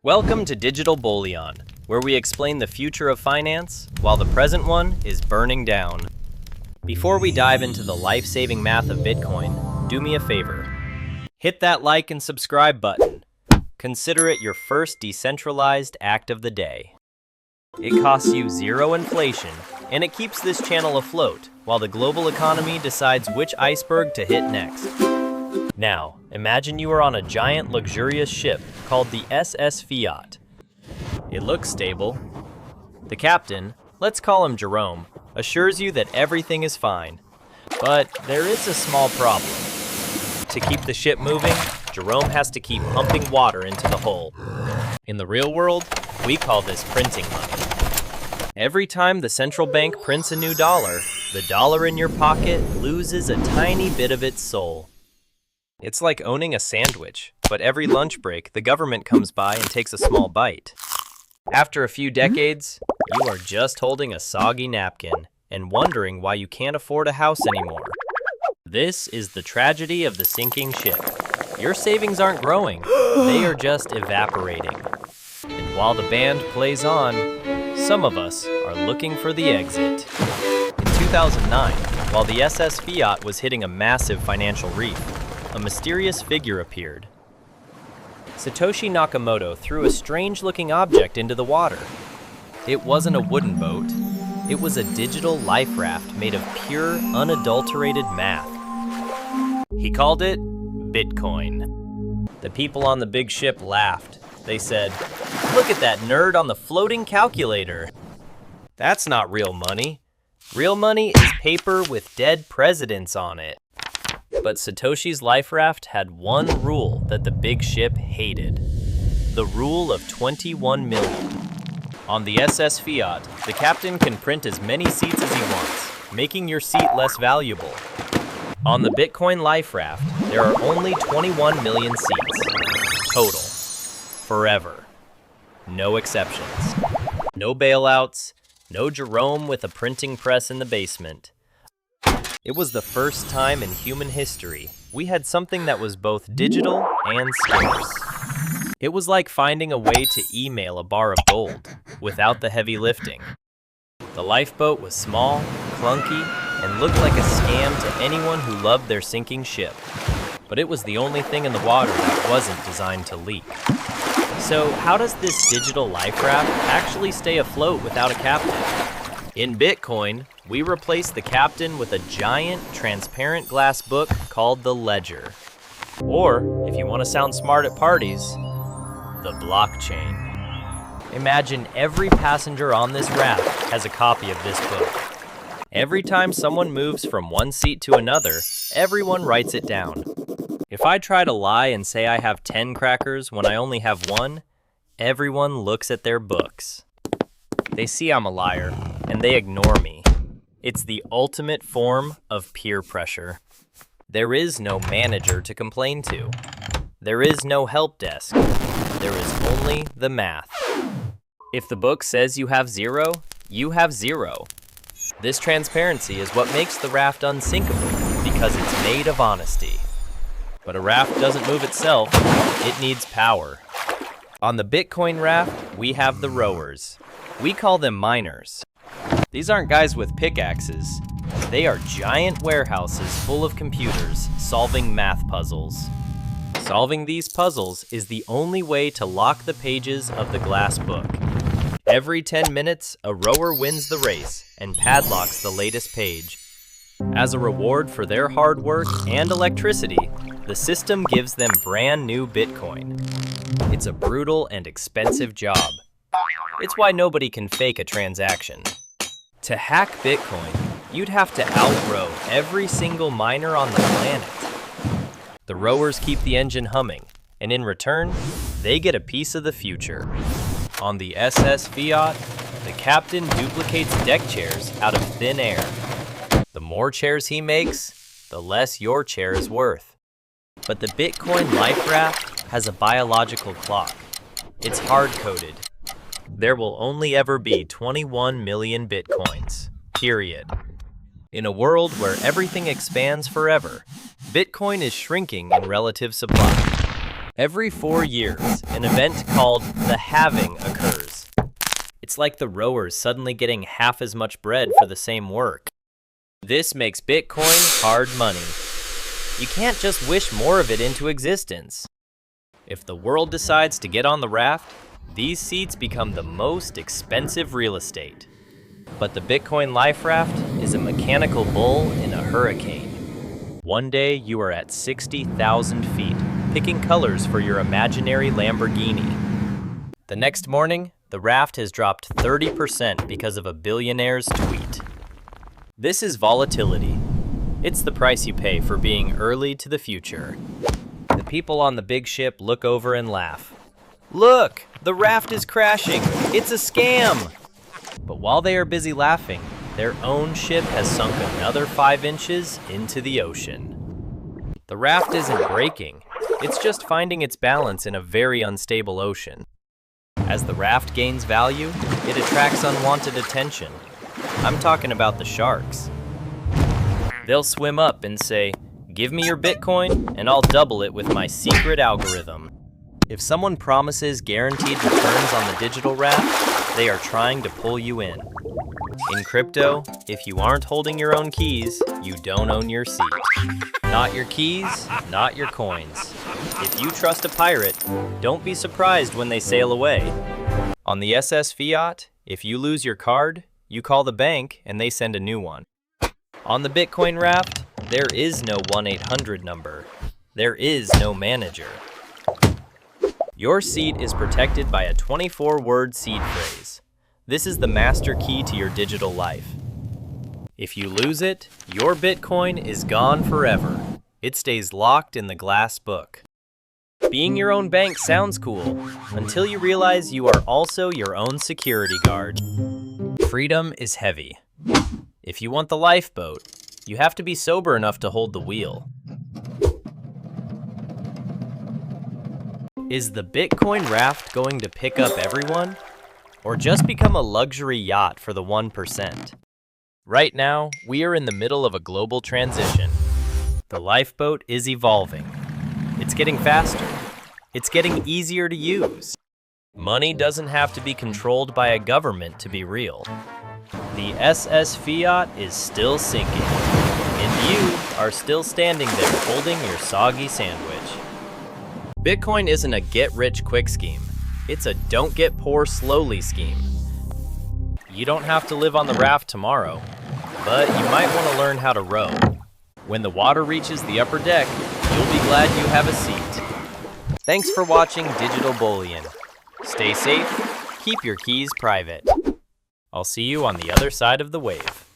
Welcome to Digital Bullion, where we explain the future of finance while the present one is burning down. Before we dive into the life-saving math of Bitcoin, do me a favor. Hit that like and subscribe button. Consider it your first decentralized act of the day. It costs you zero inflation, and it keeps this channel afloat while the global economy decides which iceberg to hit next. Now, imagine you are on a giant luxurious ship called the SS Fiat. It looks stable. The captain, let's call him Jerome, assures you that everything is fine. But there is a small problem. To keep the ship moving, Jerome has to keep pumping water into the hull. In the real world, we call this printing money. Every time the central bank prints a new dollar, the dollar in your pocket loses a tiny bit of its soul. It's like owning a sandwich, but every lunch break, the government comes by and takes a small bite. After a few decades, you are just holding a soggy napkin and wondering why you can't afford a house anymore. This is the tragedy of the sinking ship. Your savings aren't growing, they are just evaporating. And while the band plays on, some of us are looking for the exit. In 2009, while the SS Fiat was hitting a massive financial reef, a mysterious figure appeared. Satoshi Nakamoto threw a strange-looking object into the water. It wasn't a wooden boat. It was a digital life raft made of pure, unadulterated math. He called it Bitcoin. The people on the big ship laughed. They said, "Look at that nerd on the floating calculator." That's not real money. Real money is paper with dead presidents on it. But Satoshi's life raft had one rule that the big ship hated. The rule of 21 million. On the SS Fiat, the captain can print as many seats as he wants, making your seat less valuable. On the Bitcoin life raft, there are only 21 million seats. Total. Forever. No exceptions. No bailouts. No Jerome with a printing press in the basement. It was the first time in human history we had something that was both digital and scarce. It was like finding a way to email a bar of gold without the heavy lifting. The lifeboat was small, clunky, and looked like a scam to anyone who loved their sinking ship. But it was the only thing in the water that wasn't designed to leak. So how does this digital life raft actually stay afloat without a captain? In Bitcoin, we replace the captain with a giant, transparent glass book called the ledger. Or, if you want to sound smart at parties, the blockchain. Imagine every passenger on this raft has a copy of this book. Every time someone moves from one seat to another, everyone writes it down. If I try to lie and say I have 10 crackers when I only have one, everyone looks at their books. They see I'm a liar, and they ignore me. It's the ultimate form of peer pressure. There is no manager to complain to. There is no help desk. There is only the math. If the book says you have zero, you have zero. This transparency is what makes the raft unsinkable, because it's made of honesty. But a raft doesn't move itself, it needs power. On the Bitcoin raft, we have the rowers. We call them miners. These aren't guys with pickaxes. They are giant warehouses full of computers solving math puzzles. Solving these puzzles is the only way to lock the pages of the glass book. Every 10 minutes, a rower wins the race and padlocks the latest page. As a reward for their hard work and electricity, the system gives them brand new Bitcoin. It's a brutal and expensive job. It's why nobody can fake a transaction. To hack Bitcoin, you'd have to outrow every single miner on the planet. The rowers keep the engine humming, and in return, they get a piece of the future. On the SS Fiat, the captain duplicates deck chairs out of thin air. The more chairs he makes, the less your chair is worth. But the Bitcoin life raft has a biological clock. It's hard-coded. There will only ever be 21 million Bitcoins, period. In a world where everything expands forever, Bitcoin is shrinking in relative supply. Every 4 years, an event called the halving occurs. It's like the rowers suddenly getting half as much bread for the same work. This makes Bitcoin hard money. You can't just wish more of it into existence. If the world decides to get on the raft, these seats become the most expensive real estate. But the Bitcoin Life Raft is a mechanical bull in a hurricane. One day you are at 60,000 feet, picking colors for your imaginary Lamborghini. The next morning, the raft has dropped 30% because of a billionaire's tweet. This is volatility. It's the price you pay for being early to the future. The people on the big ship look over and laugh. Look, the raft is crashing. It's a scam. But while they are busy laughing, their own ship has sunk another 5 inches into the ocean. The raft isn't breaking. It's just finding its balance in a very unstable ocean. As the raft gains value, it attracts unwanted attention. I'm talking about the sharks. They'll swim up and say, "Give me your Bitcoin and I'll double it with my secret algorithm." If someone promises guaranteed returns on the digital raft, they are trying to pull you in. In crypto, if you aren't holding your own keys, you don't own your seat. Not your keys, not your coins. If you trust a pirate, don't be surprised when they sail away. On the SS Fiat, if you lose your card, you call the bank and they send a new one. On the Bitcoin raft, there is no 1-800 number. There is no manager. Your seat is protected by a 24-word seed phrase. This is the master key to your digital life. If you lose it, your Bitcoin is gone forever. It stays locked in the glass book. Being your own bank sounds cool, until you realize you are also your own security guard. Freedom is heavy. If you want the lifeboat, you have to be sober enough to hold the wheel. Is the Bitcoin raft going to pick up everyone? Or just become a luxury yacht for the 1%? Right now, we are in the middle of a global transition. The lifeboat is evolving. It's getting faster. It's getting easier to use. Money doesn't have to be controlled by a government to be real. The SS Fiat is still sinking, and you are still standing there holding your soggy sandwich. Bitcoin isn't a get-rich-quick scheme. It's a don't-get-poor-slowly scheme. You don't have to live on the raft tomorrow, but you might want to learn how to row. When the water reaches the upper deck, you'll be glad you have a seat. Thanks for watching Digital Bullion. Stay safe, keep your keys private. I'll see you on the other side of the wave.